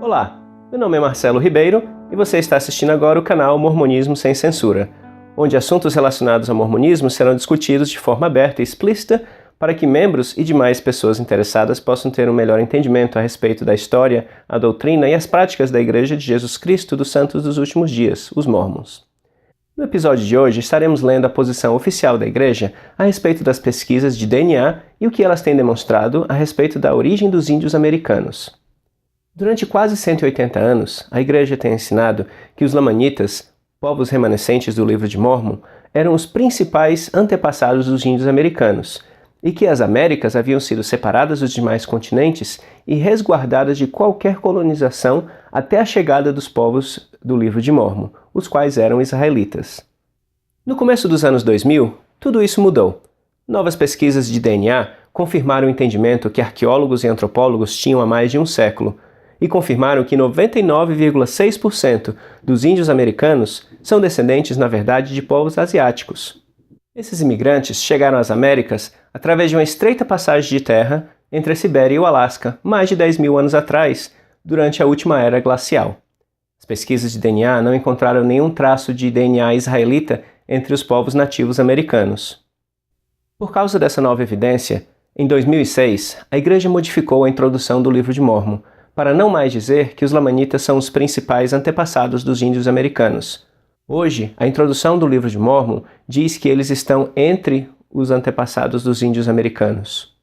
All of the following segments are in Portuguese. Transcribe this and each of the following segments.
Olá, meu nome é Marcelo Ribeiro e você está assistindo agora o canal Mormonismo Sem Censura, onde assuntos relacionados ao mormonismo serão discutidos de forma aberta e explícita para que membros e demais pessoas interessadas possam ter um melhor entendimento a respeito da história, a doutrina e as práticas da Igreja de Jesus Cristo dos Santos dos Últimos Dias, os Mormons. No episódio de hoje estaremos lendo a posição oficial da Igreja a respeito das pesquisas de DNA e o que elas têm demonstrado a respeito da origem dos índios americanos. Durante quase 180 anos, a Igreja tem ensinado que os Lamanitas, povos remanescentes do Livro de Mórmon, eram os principais antepassados dos índios americanos, e que as Américas haviam sido separadas dos demais continentes e resguardadas de qualquer colonização até a chegada dos povos do Livro de Mórmon, os quais eram israelitas. No começo dos anos 2000, tudo isso mudou. Novas pesquisas de DNA confirmaram o entendimento que arqueólogos e antropólogos tinham há mais de um século, e confirmaram que 99,6% dos índios americanos são descendentes, na verdade, de povos asiáticos. Esses imigrantes chegaram às Américas através de uma estreita passagem de terra entre a Sibéria e o Alasca, mais de 10 mil anos atrás, durante a última era glacial. As pesquisas de DNA não encontraram nenhum traço de DNA israelita entre os povos nativos americanos. Por causa dessa nova evidência, em 2006, a Igreja modificou a introdução do Livro de Mórmon, para não mais dizer que os Lamanitas são os principais antepassados dos índios americanos. Hoje, a introdução do Livro de Mórmon diz que eles estão entre os antepassados dos índios americanos.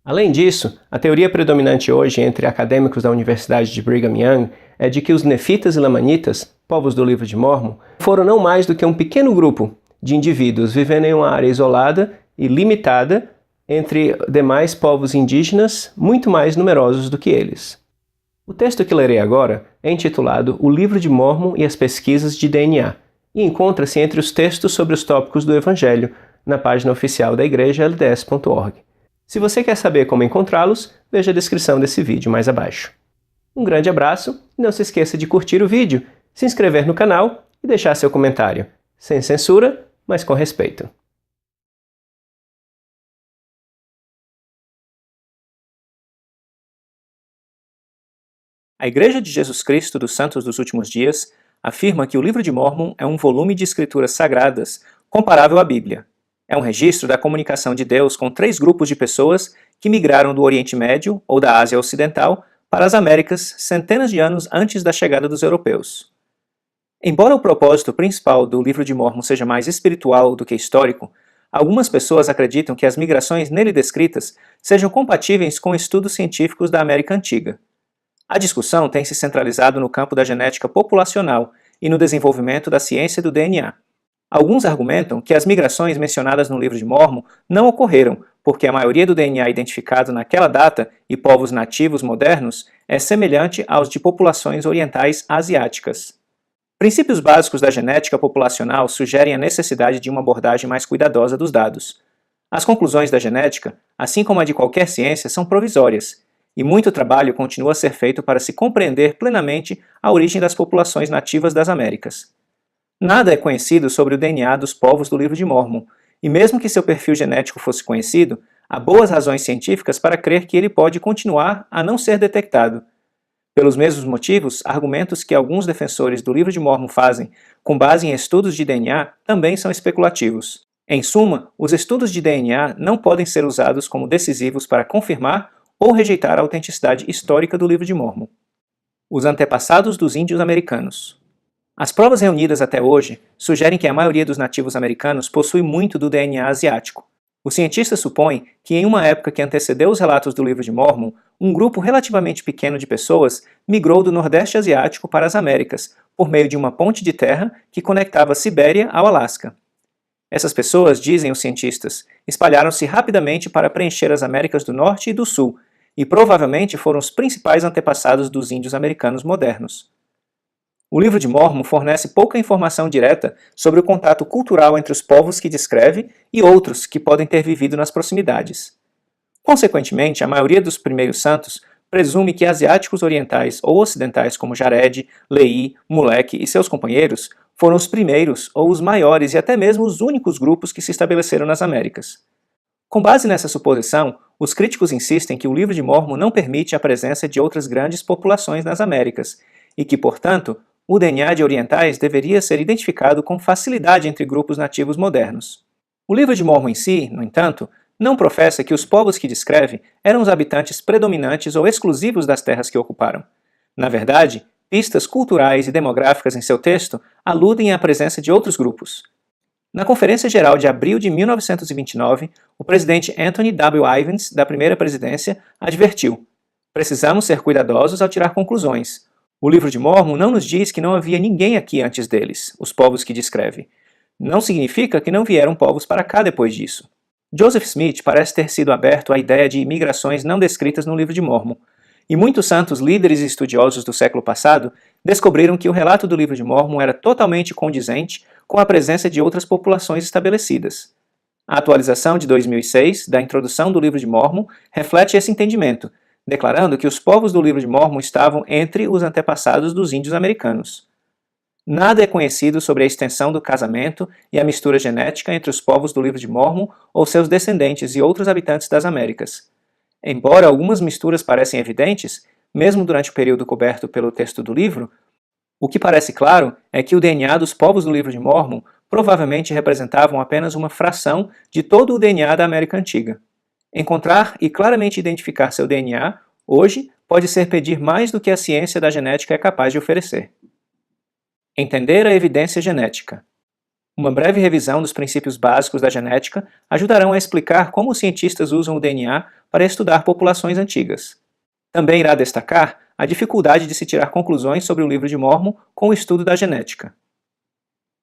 Além disso, a teoria predominante hoje entre acadêmicos da Universidade de Brigham Young é de que os Nefitas e Lamanitas, povos do Livro de Mórmon, foram não mais do que um pequeno grupo de indivíduos vivendo em uma área isolada e limitada entre demais povos indígenas muito mais numerosos do que eles. O texto que lerei agora é intitulado O Livro de Mórmon e as Pesquisas de DNA, e encontra-se entre os textos sobre os tópicos do Evangelho, na página oficial da igreja lds.org. Se você quer saber como encontrá-los, veja a descrição desse vídeo mais abaixo. Um grande abraço e não se esqueça de curtir o vídeo, se inscrever no canal e deixar seu comentário, sem censura, mas com respeito. A Igreja de Jesus Cristo dos Santos dos Últimos Dias afirma que o Livro de Mórmon é um volume de escrituras sagradas comparável à Bíblia. É um registro da comunicação de Deus com 3 grupos de pessoas que migraram do Oriente Médio ou da Ásia Ocidental para as Américas centenas de anos antes da chegada dos europeus. Embora o propósito principal do Livro de Mórmon seja mais espiritual do que histórico, algumas pessoas acreditam que as migrações nele descritas sejam compatíveis com estudos científicos da América Antiga. A discussão tem se centralizado no campo da genética populacional e no desenvolvimento da ciência do DNA. Alguns argumentam que as migrações mencionadas no Livro de Mórmon não ocorreram, porque a maioria do DNA identificado naquela data e povos nativos modernos é semelhante aos de populações orientais asiáticas. Princípios básicos da genética populacional sugerem a necessidade de uma abordagem mais cuidadosa dos dados. As conclusões da genética, assim como a de qualquer ciência, são provisórias, e muito trabalho continua a ser feito para se compreender plenamente a origem das populações nativas das Américas. Nada é conhecido sobre o DNA dos povos do Livro de Mórmon, e mesmo que seu perfil genético fosse conhecido, há boas razões científicas para crer que ele pode continuar a não ser detectado. Pelos mesmos motivos, argumentos que alguns defensores do Livro de Mórmon fazem com base em estudos de DNA também são especulativos. Em suma, os estudos de DNA não podem ser usados como decisivos para confirmar ou rejeitar a autenticidade histórica do Livro de Mórmon. Os antepassados dos índios americanos. As provas reunidas até hoje sugerem que a maioria dos nativos americanos possui muito do DNA asiático. Os cientistas supõem que em uma época que antecedeu os relatos do Livro de Mórmon, um grupo relativamente pequeno de pessoas migrou do Nordeste Asiático para as Américas, por meio de uma ponte de terra que conectava a Sibéria ao Alasca. Essas pessoas, dizem os cientistas, espalharam-se rapidamente para preencher as Américas do Norte e do Sul, e provavelmente foram os principais antepassados dos índios americanos modernos. O Livro de Mórmon fornece pouca informação direta sobre o contato cultural entre os povos que descreve e outros que podem ter vivido nas proximidades. Consequentemente, a maioria dos primeiros santos presume que asiáticos orientais ou ocidentais como Jared, Lehi, Molech e seus companheiros foram os primeiros ou os maiores e até mesmo os únicos grupos que se estabeleceram nas Américas. Com base nessa suposição, os críticos insistem que o Livro de Mórmon não permite a presença de outras grandes populações nas Américas e que, portanto, o DNA de orientais deveria ser identificado com facilidade entre grupos nativos modernos. O Livro de Mórmon em si, no entanto, não professa que os povos que descreve eram os habitantes predominantes ou exclusivos das terras que ocuparam. Na verdade, pistas culturais e demográficas em seu texto aludem à presença de outros grupos. Na Conferência Geral de abril de 1929, o presidente Anthony W. Ivins, da primeira presidência, advertiu: "Precisamos ser cuidadosos ao tirar conclusões. O Livro de Mórmon não nos diz que não havia ninguém aqui antes deles, os povos que descreve. Não significa que não vieram povos para cá depois disso." Joseph Smith parece ter sido aberto à ideia de imigrações não descritas no Livro de Mórmon, e muitos santos líderes e estudiosos do século passado descobriram que o relato do Livro de Mórmon era totalmente condizente com a presença de outras populações estabelecidas. A atualização de 2006 da introdução do Livro de Mórmon reflete esse entendimento, declarando que os povos do Livro de Mórmon estavam entre os antepassados dos índios americanos. Nada é conhecido sobre a extensão do casamento e a mistura genética entre os povos do Livro de Mórmon ou seus descendentes e outros habitantes das Américas. Embora algumas misturas parecem evidentes, mesmo durante o período coberto pelo texto do livro, o que parece claro é que o DNA dos povos do Livro de Mórmon provavelmente representavam apenas uma fração de todo o DNA da América Antiga. Encontrar e claramente identificar seu DNA, hoje, pode ser pedir mais do que a ciência da genética é capaz de oferecer. Entender a evidência genética. Uma breve revisão dos princípios básicos da genética ajudarão a explicar como os cientistas usam o DNA para estudar populações antigas. Também irá destacar a dificuldade de se tirar conclusões sobre o Livro de Mórmon com o estudo da genética.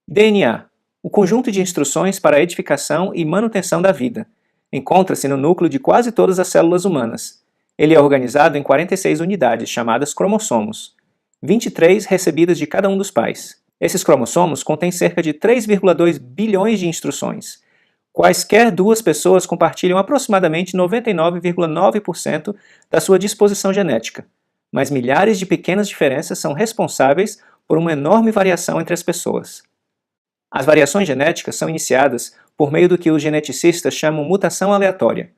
DNA, o conjunto de instruções para a edificação e manutenção da vida. Encontra-se no núcleo de quase todas as células humanas. Ele é organizado em 46 unidades, chamadas cromossomos, 23 recebidas de cada um dos pais. Esses cromossomos contêm cerca de 3,2 bilhões de instruções. Quaisquer duas pessoas compartilham aproximadamente 99,9% da sua disposição genética, mas milhares de pequenas diferenças são responsáveis por uma enorme variação entre as pessoas. As variações genéticas são iniciadas por meio do que os geneticistas chamam mutação aleatória.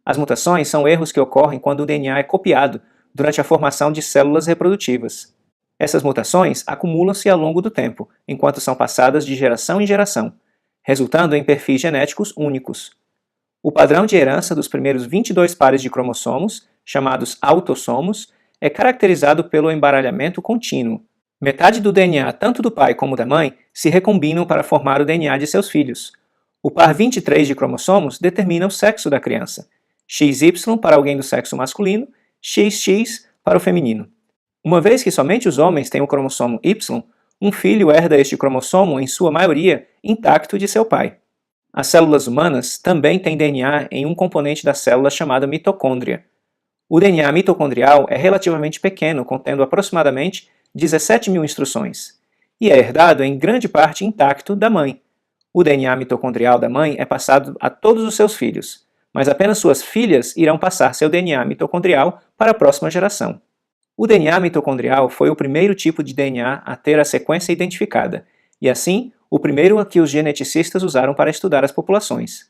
As mutações são erros que ocorrem quando o DNA é copiado durante a formação de células reprodutivas. Essas mutações acumulam-se ao longo do tempo, enquanto são passadas de geração em geração, resultando em perfis genéticos únicos. O padrão de herança dos primeiros 22 pares de cromossomos, chamados autossomos, é caracterizado pelo embaralhamento contínuo. Metade do DNA, tanto do pai como da mãe, se recombinam para formar o DNA de seus filhos. O par 23 de cromossomos determina o sexo da criança, XY para alguém do sexo masculino, XX para o feminino. Uma vez que somente os homens têm o cromossomo Y, um filho herda este cromossomo, em sua maioria, intacto de seu pai. As células humanas também têm DNA em um componente da célula chamado mitocôndria. O DNA mitocondrial é relativamente pequeno, contendo aproximadamente 17.000 instruções, e é herdado em grande parte intacto da mãe. O DNA mitocondrial da mãe é passado a todos os seus filhos, mas apenas suas filhas irão passar seu DNA mitocondrial para a próxima geração. O DNA mitocondrial foi o primeiro tipo de DNA a ter a sequência identificada, e assim, o primeiro a que os geneticistas usaram para estudar as populações.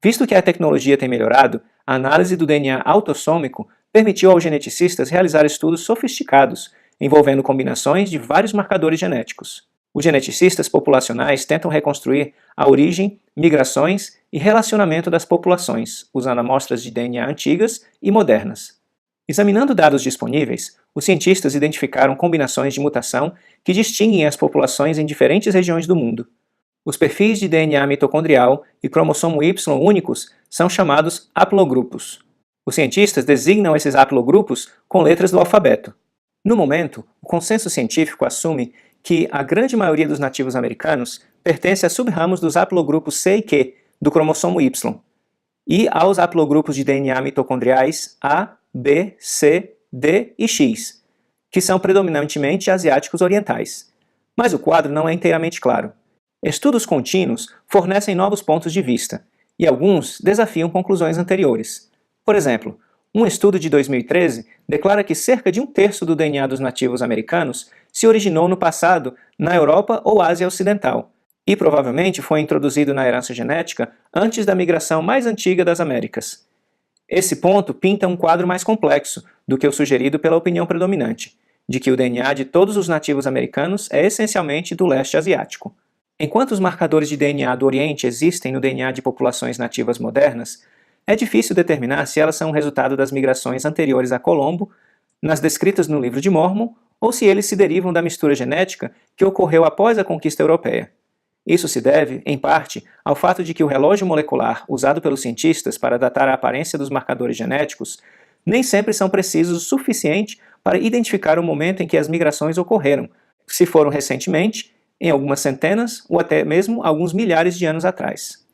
Visto que a tecnologia tem melhorado, a análise do DNA autossômico permitiu aos geneticistas realizar estudos sofisticados, envolvendo combinações de vários marcadores genéticos. Os geneticistas populacionais tentam reconstruir a origem, migrações e relacionamento das populações, usando amostras de DNA antigas e modernas. Examinando dados disponíveis, os cientistas identificaram combinações de mutação que distinguem as populações em diferentes regiões do mundo. Os perfis de DNA mitocondrial e cromossomo Y únicos são chamados haplogrupos. Os cientistas designam esses haplogrupos com letras do alfabeto. No momento, o consenso científico assume que a grande maioria dos nativos americanos pertence a subramos dos haplogrupos C e Q do cromossomo Y e aos haplogrupos de DNA mitocondriais A, B, C, D e X, que são predominantemente asiáticos orientais. Mas o quadro não é inteiramente claro. Estudos contínuos fornecem novos pontos de vista, e alguns desafiam conclusões anteriores. Por exemplo, um estudo de 2013 declara que cerca de 1/3 do DNA dos nativos americanos se originou no passado na Europa ou Ásia Ocidental, e provavelmente foi introduzido na herança genética antes da migração mais antiga das Américas. Esse ponto pinta um quadro mais complexo do que o sugerido pela opinião predominante, de que o DNA de todos os nativos americanos é essencialmente do leste asiático. Enquanto os marcadores de DNA do Oriente existem no DNA de populações nativas modernas, é difícil determinar se elas são resultado das migrações anteriores a Colombo, nas descritas no Livro de Mórmon, ou se eles se derivam da mistura genética que ocorreu após a conquista europeia. Isso se deve, em parte, ao fato de que o relógio molecular usado pelos cientistas para datar a aparência dos marcadores genéticos nem sempre são precisos o suficiente para identificar o momento em que as migrações ocorreram, se foram recentemente, em algumas centenas ou até mesmo alguns milhares de anos atrás.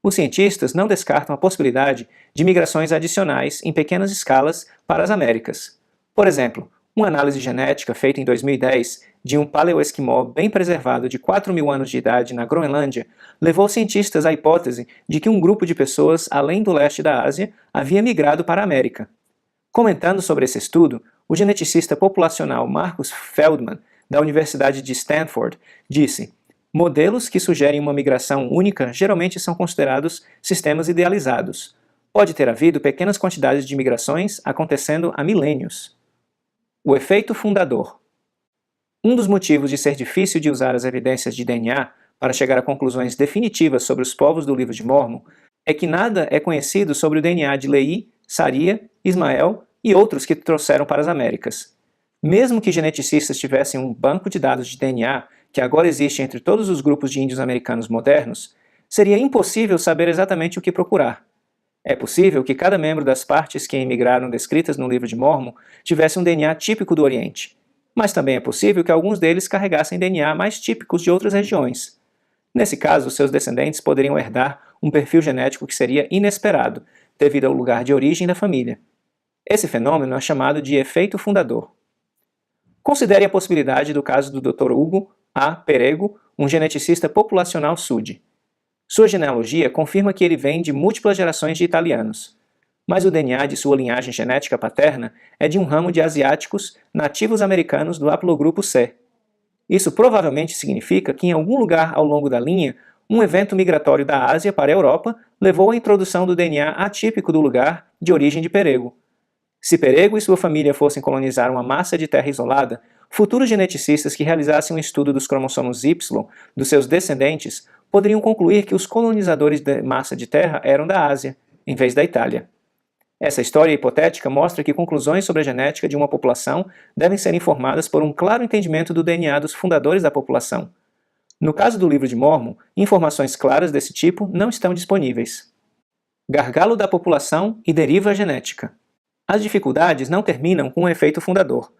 Os cientistas não descartam a possibilidade de migrações adicionais em pequenas escalas para as Américas. Por exemplo, uma análise genética feita em 2010 de um paleoesquimó bem preservado de 4.000 anos de idade na Groenlândia levou cientistas à hipótese de que um grupo de pessoas além do leste da Ásia havia migrado para a América. Comentando sobre esse estudo, o geneticista populacional Marcus Feldman, da Universidade de Stanford, disse: modelos que sugerem uma migração única geralmente são considerados sistemas idealizados. Pode ter havido pequenas quantidades de migrações acontecendo há milênios. O efeito fundador. Um dos motivos de ser difícil de usar as evidências de DNA para chegar a conclusões definitivas sobre os povos do Livro de Mórmon é que nada é conhecido sobre o DNA de Leí, Saria, Ismael e outros que trouxeram para as Américas. Mesmo que geneticistas tivessem um banco de dados de DNA que agora existe entre todos os grupos de índios americanos modernos, seria impossível saber exatamente o que procurar. É possível que cada membro das partes que emigraram descritas no Livro de Mórmon tivesse um DNA típico do Oriente, mas também é possível que alguns deles carregassem DNA mais típicos de outras regiões. Nesse caso, seus descendentes poderiam herdar um perfil genético que seria inesperado, devido ao lugar de origem da família. Esse fenômeno é chamado de efeito fundador. Considere a possibilidade do caso do Dr. Hugo A. Perego, um geneticista populacional SUD. Sua genealogia confirma que ele vem de múltiplas gerações de italianos, mas o DNA de sua linhagem genética paterna é de um ramo de asiáticos nativos americanos do haplogrupo C. Isso provavelmente significa que em algum lugar ao longo da linha, um evento migratório da Ásia para a Europa levou à introdução do DNA atípico do lugar de origem de Perego. Se Perego e sua família fossem colonizar uma massa de terra isolada, futuros geneticistas que realizassem um estudo dos cromossomos Y dos seus descendentes poderiam concluir que os colonizadores da massa de terra eram da Ásia, em vez da Itália. Essa história hipotética mostra que conclusões sobre a genética de uma população devem ser informadas por um claro entendimento do DNA dos fundadores da população. No caso do Livro de Mórmon, informações claras desse tipo não estão disponíveis. Gargalo da população e deriva genética. As dificuldades não terminam com o efeito fundador.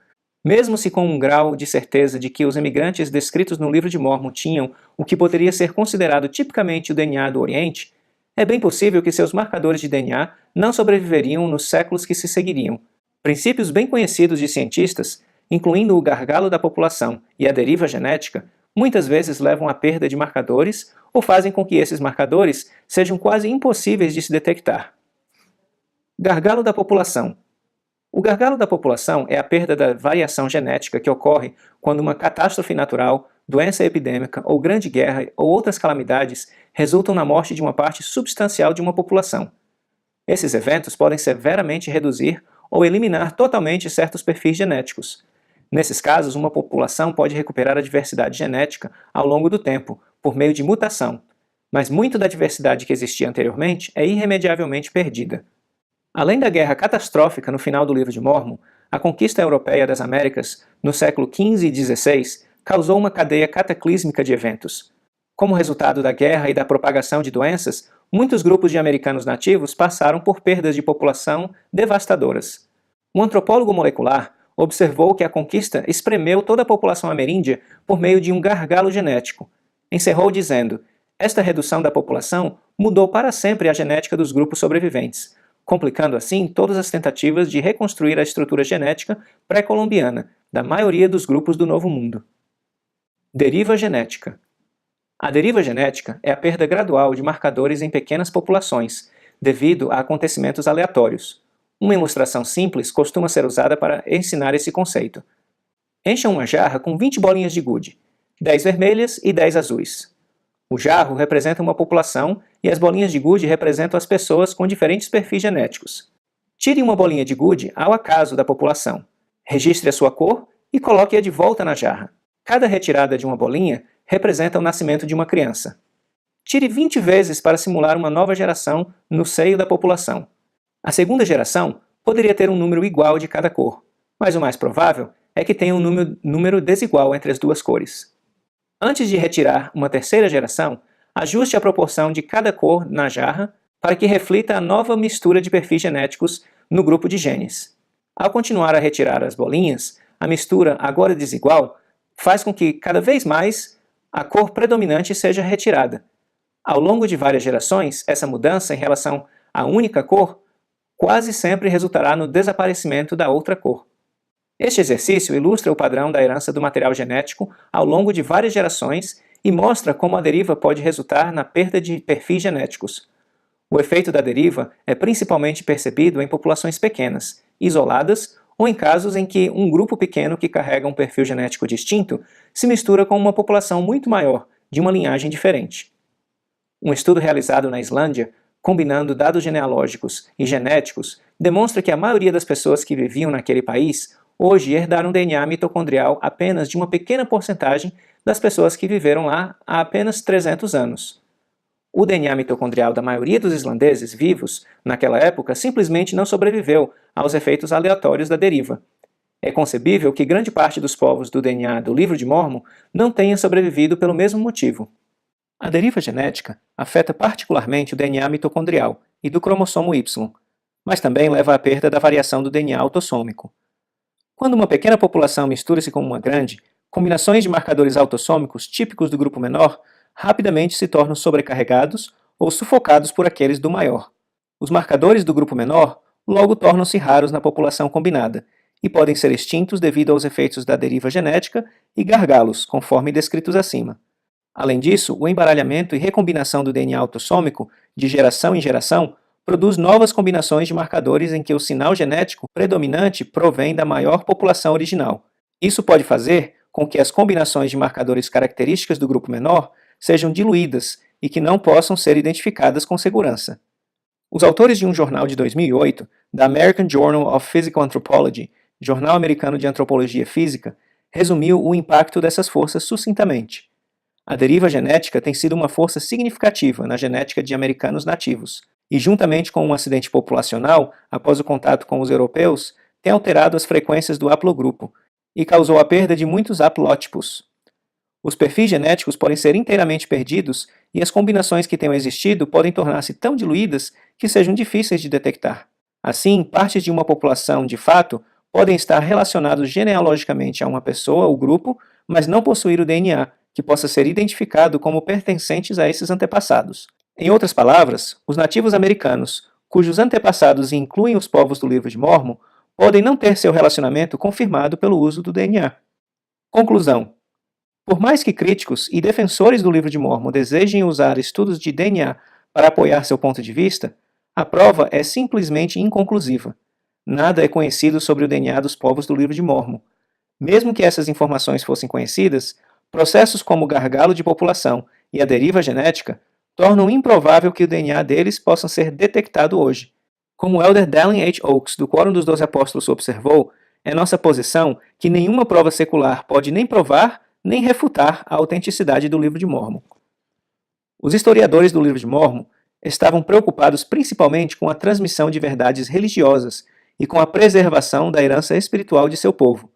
Mesmo se com um grau de certeza de que os imigrantes descritos no Livro de Mórmon tinham o que poderia ser considerado tipicamente o DNA do Oriente, é bem possível que seus marcadores de DNA não sobreviveriam nos séculos que se seguiriam. Princípios bem conhecidos de cientistas, incluindo o gargalo da população e a deriva genética, muitas vezes levam à perda de marcadores ou fazem com que esses marcadores sejam quase impossíveis de se detectar. Gargalo da população. O gargalo da população é a perda da variação genética que ocorre quando uma catástrofe natural, doença epidêmica ou grande guerra ou outras calamidades resultam na morte de uma parte substancial de uma população. Esses eventos podem severamente reduzir ou eliminar totalmente certos perfis genéticos. Nesses casos, uma população pode recuperar a diversidade genética ao longo do tempo, por meio de mutação, mas muita da diversidade que existia anteriormente é irremediavelmente perdida. Além da guerra catastrófica no final do Livro de Mórmon, a conquista europeia das Américas, no século XV e XVI, causou uma cadeia cataclísmica de eventos. Como resultado da guerra e da propagação de doenças, muitos grupos de americanos nativos passaram por perdas de população devastadoras. Um antropólogo molecular observou que a conquista espremeu toda a população ameríndia por meio de um gargalo genético. Encerrou dizendo: esta redução da população mudou para sempre a genética dos grupos sobreviventes, complicando assim todas as tentativas de reconstruir a estrutura genética pré-colombiana da maioria dos grupos do Novo Mundo. Deriva genética. A deriva genética é a perda gradual de marcadores em pequenas populações, devido a acontecimentos aleatórios. Uma ilustração simples costuma ser usada para ensinar esse conceito. Encha uma jarra com 20 bolinhas de gude, 10 vermelhas e 10 azuis. O jarro representa uma população e as bolinhas de gude representam as pessoas com diferentes perfis genéticos. Tire uma bolinha de gude ao acaso da população. Registre a sua cor e coloque-a de volta na jarra. Cada retirada de uma bolinha representa o nascimento de uma criança. Tire 20 vezes para simular uma nova geração no seio da população. A segunda geração poderia ter um número igual de cada cor, mas o mais provável é que tenha um número desigual entre as duas cores. Antes de retirar uma terceira geração, ajuste a proporção de cada cor na jarra para que reflita a nova mistura de perfis genéticos no grupo de genes. Ao continuar a retirar as bolinhas, a mistura, agora desigual, faz com que cada vez mais a cor predominante seja retirada. Ao longo de várias gerações, essa mudança em relação à única cor quase sempre resultará no desaparecimento da outra cor. Este exercício ilustra o padrão da herança do material genético ao longo de várias gerações e mostra como a deriva pode resultar na perda de perfis genéticos. O efeito da deriva é principalmente percebido em populações pequenas, isoladas, ou em casos em que um grupo pequeno que carrega um perfil genético distinto se mistura com uma população muito maior, de uma linhagem diferente. Um estudo realizado na Islândia, combinando dados genealógicos e genéticos, demonstra que a maioria das pessoas que viviam naquele país hoje herdaram DNA mitocondrial apenas de uma pequena porcentagem das pessoas que viveram lá há apenas 300 anos. O DNA mitocondrial da maioria dos islandeses vivos naquela época simplesmente não sobreviveu aos efeitos aleatórios da deriva. É concebível que grande parte dos povos do DNA do Livro de Mórmon não tenha sobrevivido pelo mesmo motivo. A deriva genética afeta particularmente o DNA mitocondrial e do cromossomo Y, mas também leva à perda da variação do DNA autossômico. Quando uma pequena população mistura-se com uma grande, combinações de marcadores autossômicos típicos do grupo menor rapidamente se tornam sobrecarregados ou sufocados por aqueles do maior. Os marcadores do grupo menor logo tornam-se raros na população combinada e podem ser extintos devido aos efeitos da deriva genética e gargalos, conforme descritos acima. Além disso, o embaralhamento e recombinação do DNA autossômico, de geração em geração, produz novas combinações de marcadores em que o sinal genético predominante provém da maior população original. Isso pode fazer com que as combinações de marcadores características do grupo menor sejam diluídas e que não possam ser identificadas com segurança. Os autores de um jornal de 2008, da American Journal of Physical Anthropology, Jornal Americano de Antropologia Física, resumiu o impacto dessas forças sucintamente. A deriva genética tem sido uma força significativa na genética de americanos nativos, e juntamente com um acidente populacional, após o contato com os europeus, tem alterado as frequências do haplogrupo e causou a perda de muitos haplótipos. Os perfis genéticos podem ser inteiramente perdidos e as combinações que tenham existido podem tornar-se tão diluídas que sejam difíceis de detectar. Assim, partes de uma população, de fato, podem estar relacionados genealogicamente a uma pessoa ou grupo, mas não possuir o DNA, que possa ser identificado como pertencentes a esses antepassados. Em outras palavras, os nativos americanos, cujos antepassados incluem os povos do Livro de Mórmon, podem não ter seu relacionamento confirmado pelo uso do DNA. Conclusão: por mais que críticos e defensores do Livro de Mórmon desejem usar estudos de DNA para apoiar seu ponto de vista, a prova é simplesmente inconclusiva. Nada é conhecido sobre o DNA dos povos do Livro de Mórmon. Mesmo que essas informações fossem conhecidas, processos como o gargalo de população e a deriva genética tornam improvável que o DNA deles possa ser detectado hoje. Como o elder Dallin H. Oaks, do Quórum dos 12 Apóstolos, observou, é nossa posição que nenhuma prova secular pode nem provar nem refutar a autenticidade do Livro de Mórmon. Os historiadores do Livro de Mórmon estavam preocupados principalmente com a transmissão de verdades religiosas e com a preservação da herança espiritual de seu povo.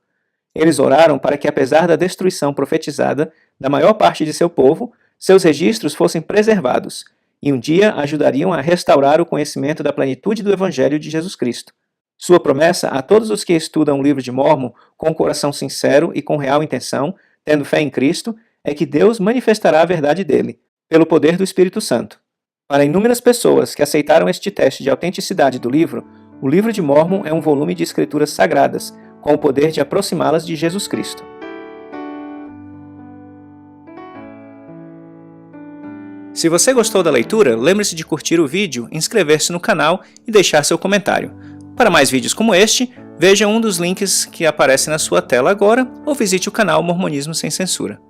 Eles oraram para que, apesar da destruição profetizada da maior parte de seu povo, seus registros fossem preservados, e um dia ajudariam a restaurar o conhecimento da plenitude do Evangelho de Jesus Cristo. Sua promessa a todos os que estudam o Livro de Mórmon com um coração sincero e com real intenção, tendo fé em Cristo, é que Deus manifestará a verdade dele, pelo poder do Espírito Santo. Para inúmeras pessoas que aceitaram este teste de autenticidade do livro, o Livro de Mórmon é um volume de escrituras sagradas, com o poder de aproximá-las de Jesus Cristo. Se você gostou da leitura, lembre-se de curtir o vídeo, inscrever-se no canal e deixar seu comentário. Para mais vídeos como este, veja um dos links que aparece na sua tela agora ou visite o canal Mormonismo Sem Censura.